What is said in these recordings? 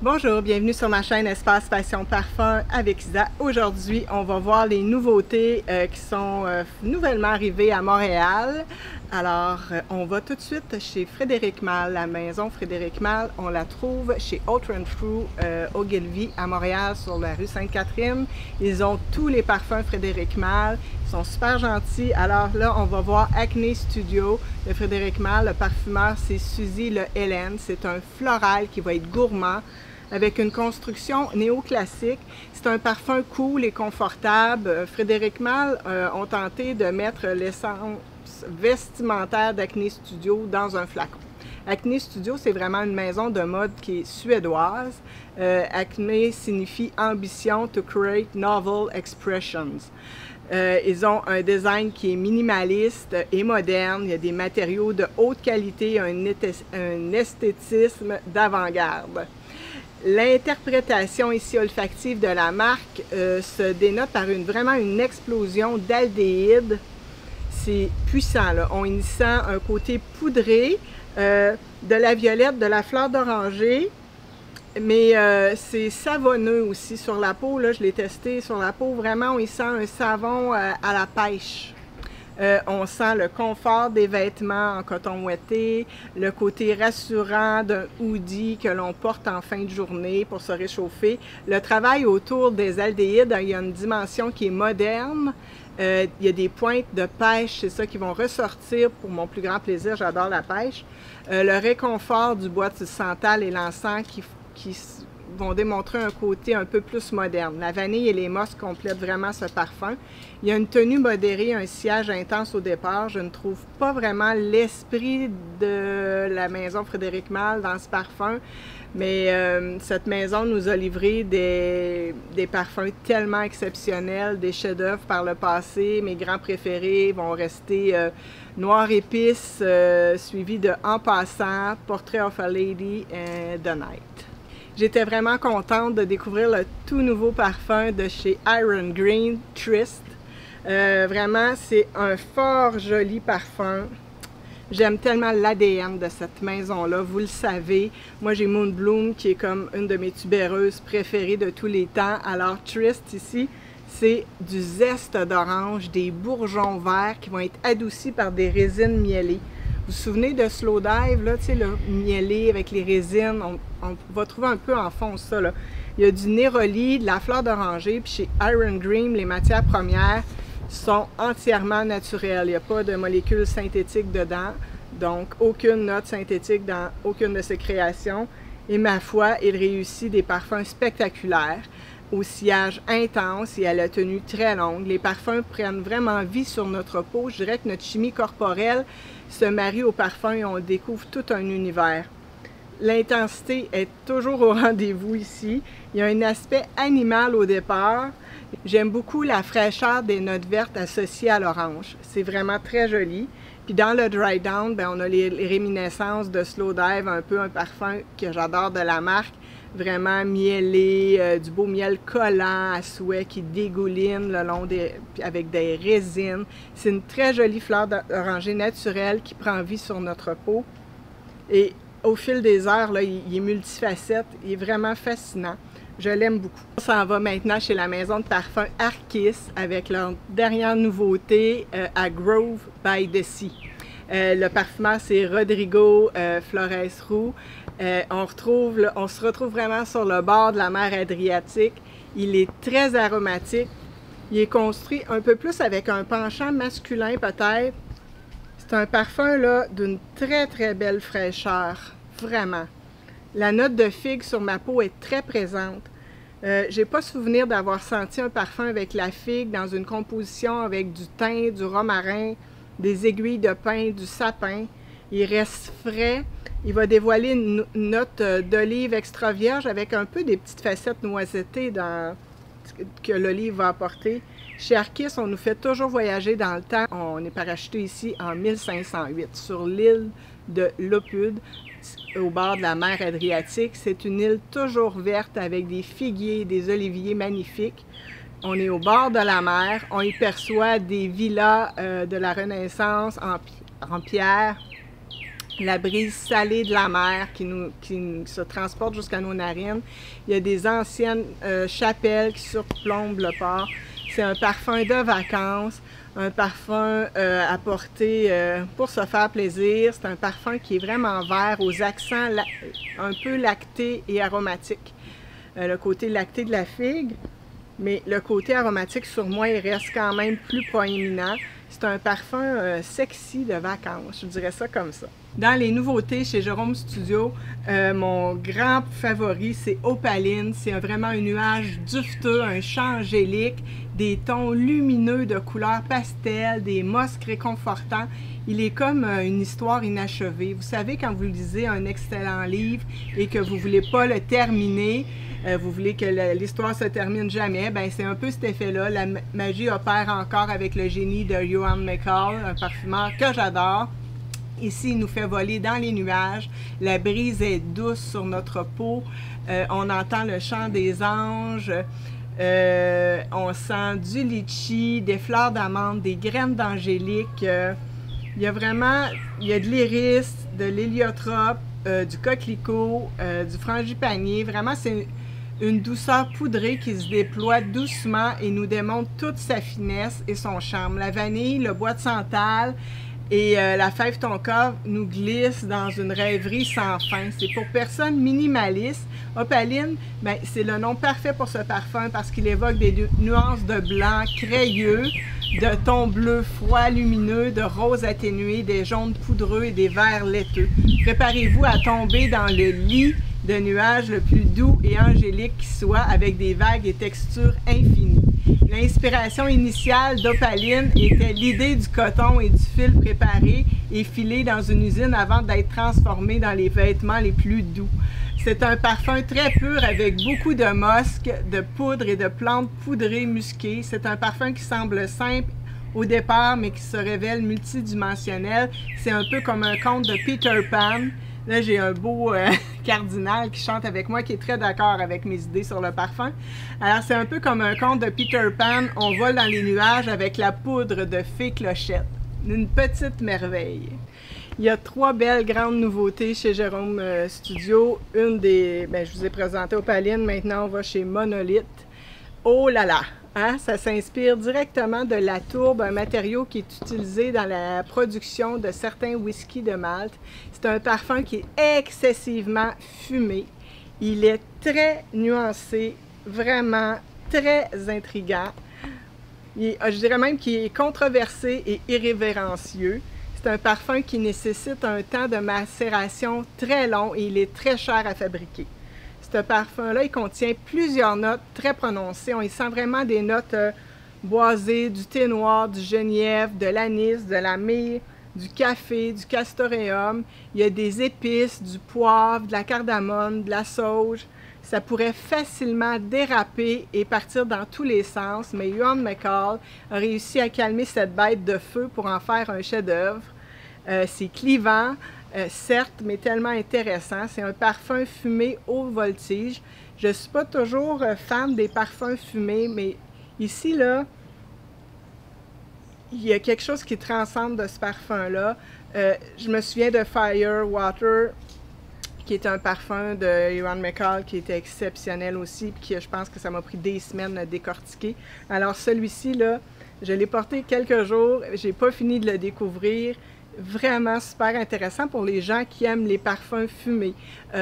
Bonjour, bienvenue sur ma chaîne Espace Passion Parfum avec Isa. Aujourd'hui, on va voir les nouveautés qui sont nouvellement arrivées à Montréal. Alors, on va tout de suite chez Frédéric Malle. La maison Frédéric Malle, on la trouve chez Autre & True Ogilvy à Montréal sur la rue Sainte-Catherine. Ils ont tous les parfums Frédéric Malle. Ils sont super gentils. Alors là, on va voir Acne Studio de Frédéric Malle. Le parfumeur, c'est Suzy Le Hélène. C'est un floral qui va être gourmand, avec une construction néoclassique. C'est un parfum cool et confortable. Frédéric Malle ont tenté de mettre l'essence vestimentaire d'Acne Studio dans un flacon. Acne Studio, c'est vraiment une maison de mode qui est suédoise. Acne signifie ambition to create novel expressions. Ils ont un design qui est minimaliste et moderne. Il y a des matériaux de haute qualité, un esthétisme d'avant-garde. L'interprétation ici olfactive de la marque se dénote par vraiment une explosion d'aldéhyde. C'est puissant, là. On y sent un côté poudré, de la violette, de la fleur d'oranger, mais c'est savonneux aussi sur la peau. Là, je l'ai testé sur la peau. Vraiment, on y sent un savon à la pêche. On sent le confort des vêtements en coton ouaté, le côté rassurant d'un hoodie que l'on porte en fin de journée pour se réchauffer. Le travail autour des aldéhydes, il y a une dimension qui est moderne. Il y a des pointes de pêche, c'est ça qui vont ressortir pour mon plus grand plaisir, j'adore la pêche. Le réconfort du bois de santal et l'encens qui vont démontrer un côté un peu plus moderne. La vanille et les mosses complètent vraiment ce parfum. Il y a une tenue modérée, un sillage intense au départ. Je ne trouve pas vraiment l'esprit de la maison Frédéric Malle dans ce parfum, mais cette maison nous a livré des parfums tellement exceptionnels, des chefs-d'œuvre par le passé. Mes grands préférés vont rester Noir Épice, suivi de En passant, Portrait of a Lady et The Night. J'étais vraiment contente de découvrir le tout nouveau parfum de chez Iron Green, Trist. Vraiment, c'est un fort joli parfum. J'aime tellement l'ADN de cette maison-là, vous le savez. Moi, j'ai Moon Bloom qui est comme une de mes tubéreuses préférées de tous les temps. Alors, Trist ici, c'est du zeste d'orange, des bourgeons verts qui vont être adoucis par des résines mielées. Vous vous souvenez de Slow Dive, là, tu sais, le mielé avec les résines, on va trouver un peu en fond ça, là. Il y a du néroli, de la fleur d'oranger, puis chez Iron Green, les matières premières sont entièrement naturelles. Il n'y a pas de molécules synthétiques dedans, donc aucune note synthétique dans aucune de ses créations. Et ma foi, il réussit des parfums spectaculaires, au sillage intense et à la tenue très longue. Les parfums prennent vraiment vie sur notre peau. Je dirais que notre chimie corporelle se marie au parfum et on découvre tout un univers. L'intensité est toujours au rendez-vous ici. Il y a un aspect animal au départ. J'aime beaucoup la fraîcheur des notes vertes associées à l'orange. C'est vraiment très joli. Puis dans le dry down, on a les réminiscences de Slow Dive, un peu un parfum que j'adore de la marque. Vraiment mielé, du beau miel collant à souhait qui dégouline le long avec des résines. C'est une très jolie fleur d'oranger naturelle qui prend vie sur notre peau. Et au fil des heures, là, il est multifacette, il est vraiment fascinant. Je l'aime beaucoup. On s'en va maintenant chez la maison de parfum Arquis avec leur dernière nouveauté à Grove by the Sea. Le parfumeur, c'est Rodrigo Flores-Roux. On se retrouve vraiment sur le bord de la mer Adriatique. Il est très aromatique. Il est construit un peu plus avec un penchant masculin peut-être. C'est un parfum là d'une très très belle fraîcheur, vraiment. La note de figue sur ma peau est très présente. J'ai pas souvenir d'avoir senti un parfum avec la figue dans une composition avec du thym, du romarin, des aiguilles de pin, du sapin. Il reste frais. Il va dévoiler une note d'olive extra vierge avec un peu des petites facettes noisettées que l'olive va apporter. Chez Arquis, on nous fait toujours voyager dans le temps. On est parachuté ici en 1508 sur l'île de Lopude, au bord de la mer Adriatique. C'est une île toujours verte avec des figuiers et des oliviers magnifiques. On est au bord de la mer. On y perçoit des villas de la Renaissance en pierre. la brise salée de la mer qui se transporte jusqu'à nos narines. Il y a des anciennes chapelles qui surplombent le port. C'est un parfum de vacances, un parfum à porter pour se faire plaisir. C'est un parfum qui est vraiment vert, aux accents un peu lactés et aromatiques. Le côté lacté de la figue, mais le côté aromatique sur moi, il reste quand même plus proéminent. C'est un parfum sexy de vacances, je dirais ça comme ça. Dans les nouveautés chez Jérôme Studio, mon grand favori, c'est Opaline. C'est vraiment un nuage dufteux, un chant angélique, des tons lumineux de couleur pastel, des mosques réconfortants. Il est comme une histoire inachevée. Vous savez, quand vous lisez un excellent livre et que vous ne voulez pas le terminer, vous voulez que l'histoire se termine jamais, ben c'est un peu cet effet-là. La magie opère encore avec le génie de Johan McCall, un parfumeur que j'adore. Ici, il nous fait voler dans les nuages. La brise est douce sur notre peau. On entend le chant des anges. On sent du litchi, des fleurs d'amande, des graines d'angélique. Il y a de l'iris, de l'héliotrope, du coquelicot, du frangipanier. Vraiment, c'est une douceur poudrée qui se déploie doucement et nous démontre toute sa finesse et son charme. La vanille, le bois de santal et la fève tonka nous glissent dans une rêverie sans fin. C'est pour personnes minimalistes. Opaline, ben, c'est le nom parfait pour ce parfum parce qu'il évoque des nuances de blanc crayeux, de tons bleus froids lumineux, de rose atténué, des jaunes poudreux et des verts laiteux. Préparez-vous à tomber dans le lit de nuages le plus doux et angélique qui soit, avec des vagues et textures infinies. L'inspiration initiale d'Opaline était l'idée du coton et du fil préparé et filé dans une usine avant d'être transformé dans les vêtements les plus doux. C'est un parfum très pur avec beaucoup de musc, de poudre et de plantes poudrées musquées. C'est un parfum qui semble simple au départ, mais qui se révèle multidimensionnel. C'est un peu comme un conte de Peter Pan. Là, j'ai un beau cardinal qui chante avec moi, qui est très d'accord avec mes idées sur le parfum. Alors, c'est un peu comme un conte de Peter Pan. On vole dans les nuages avec la poudre de fée Clochette. Une petite merveille. Il y a 3 belles grandes nouveautés chez Jérôme Studio. Une des, je vous ai présenté Opaline, maintenant on va chez Monolith. Oh là là! Hein? Ça s'inspire directement de la tourbe, un matériau qui est utilisé dans la production de certains whiskies de Malte. C'est un parfum qui est excessivement fumé. Il est très nuancé, vraiment très intriguant. Je dirais même qu'il est controversé et irrévérencieux. C'est un parfum qui nécessite un temps de macération très long et il est très cher à fabriquer. Ce parfum-là, il contient plusieurs notes très prononcées. On y sent vraiment des notes boisées, du thé noir, du genièvre, de l'anis, de la myrrhe, du café, du castoreum. Il y a des épices, du poivre, de la cardamome, de la sauge. Ça pourrait facilement déraper et partir dans tous les sens, mais Johan McCall a réussi à calmer cette bête de feu pour en faire un chef-d'œuvre. C'est clivant. Certes, mais tellement intéressant. C'est un parfum fumé haut voltige. Je ne suis pas toujours fan des parfums fumés, mais ici, là, il y a quelque chose qui transcende de ce parfum-là. Je me souviens de Firewater, qui est un parfum de Johan McCall, qui était exceptionnel aussi, puis je pense que ça m'a pris des semaines à décortiquer. Alors celui-ci, là, je l'ai porté quelques jours, j'ai pas fini de le découvrir. Vraiment super intéressant pour les gens qui aiment les parfums fumés.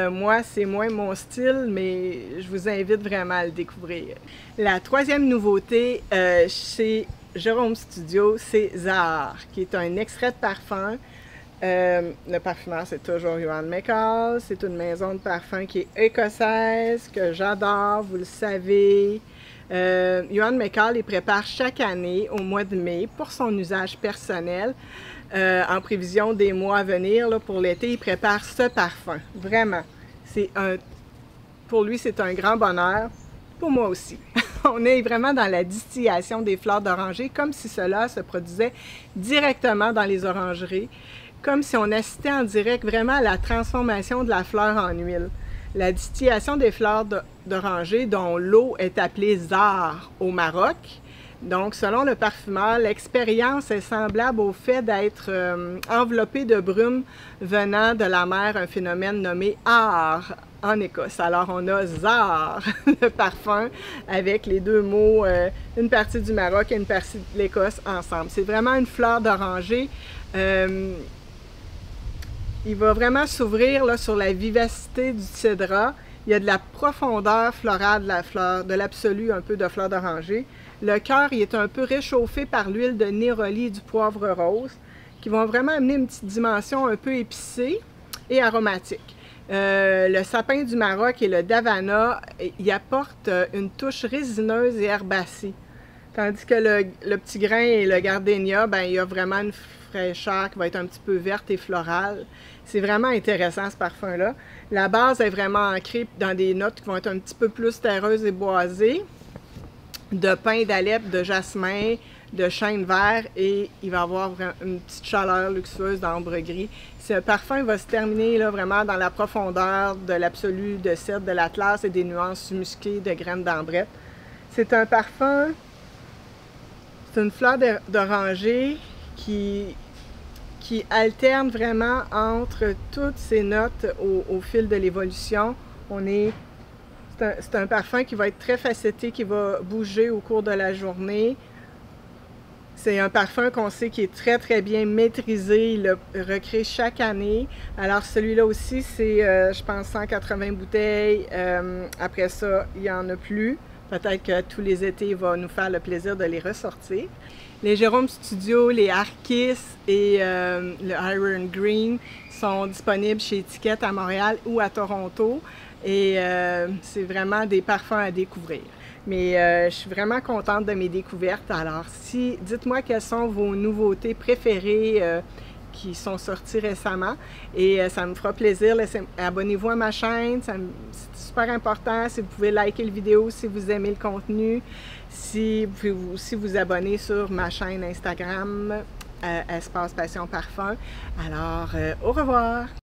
Moi, c'est moins mon style, mais je vous invite vraiment à le découvrir. La 3e nouveauté chez Jérôme Studio, c'est Zahar, qui est un extrait de parfum. Le parfumeur, c'est toujours Johan McCall. C'est une maison de parfum qui est écossaise, que j'adore, vous le savez. Johan McCall les prépare chaque année au mois de mai pour son usage personnel. En prévision des mois à venir, là, pour l'été, il prépare ce parfum. Vraiment. Pour lui, c'est un grand bonheur. Pour moi aussi. On est vraiment dans la distillation des fleurs d'oranger, comme si cela se produisait directement dans les orangeries, comme si on assistait en direct vraiment à la transformation de la fleur en huile. La distillation des fleurs d'oranger, dont l'eau est appelée zahar au Maroc, Donc, selon le parfumeur, l'expérience est semblable au fait d'être enveloppé de brume venant de la mer, un phénomène nommé Ar en Écosse. Alors, on a Zar, le parfum, avec les deux mots, une partie du Maroc et une partie de l'Écosse ensemble. C'est vraiment une fleur d'oranger. Il va vraiment s'ouvrir sur la vivacité du cédra. Il y a de la profondeur florale de la fleur, de l'absolu un peu de fleur d'oranger. Le cœur, il est un peu réchauffé par l'huile de néroli et du poivre rose, qui vont vraiment amener une petite dimension un peu épicée et aromatique. Le sapin du Maroc et le davana, il apporte une touche résineuse et herbacée. Tandis que le petit grain et le gardénia, ben, il y a vraiment une fraîcheur qui va être un petit peu verte et florale. C'est vraiment intéressant ce parfum-là. La base est vraiment ancrée dans des notes qui vont être un petit peu plus terreuses et boisées, de pin d'Alep, de jasmin, de chêne vert, et il va avoir une petite chaleur luxueuse d'ambre gris. Ce parfum va se terminer là, vraiment dans la profondeur de l'absolu de cèdre de l'Atlas et des nuances musquées de graines d'ambrette. C'est un parfum, c'est une fleur d'oranger qui alterne vraiment entre toutes ces notes au fil de l'évolution. C'est un parfum qui va être très facetté, qui va bouger au cours de la journée. C'est un parfum qu'on sait qui est très très bien maîtrisé, il le recrée chaque année. Alors celui-là aussi, c'est je pense 180 bouteilles. Après ça, il n'y en a plus. Peut-être que tous les étés, il va nous faire le plaisir de les ressortir. Les Jérôme Studio, les Arquis et le Iron Green sont disponibles chez Étiquette à Montréal ou à Toronto. Et c'est vraiment des parfums à découvrir. Mais je suis vraiment contente de mes découvertes. Alors, dites-moi quelles sont vos nouveautés préférées qui sont sorties récemment. Et ça me fera plaisir. Abonnez-vous à ma chaîne, c'est super important. Si vous pouvez liker la vidéo si vous aimez le contenu. Si vous pouvez aussi vous abonner sur ma chaîne Instagram, Espace Passion Parfum. Alors, au revoir!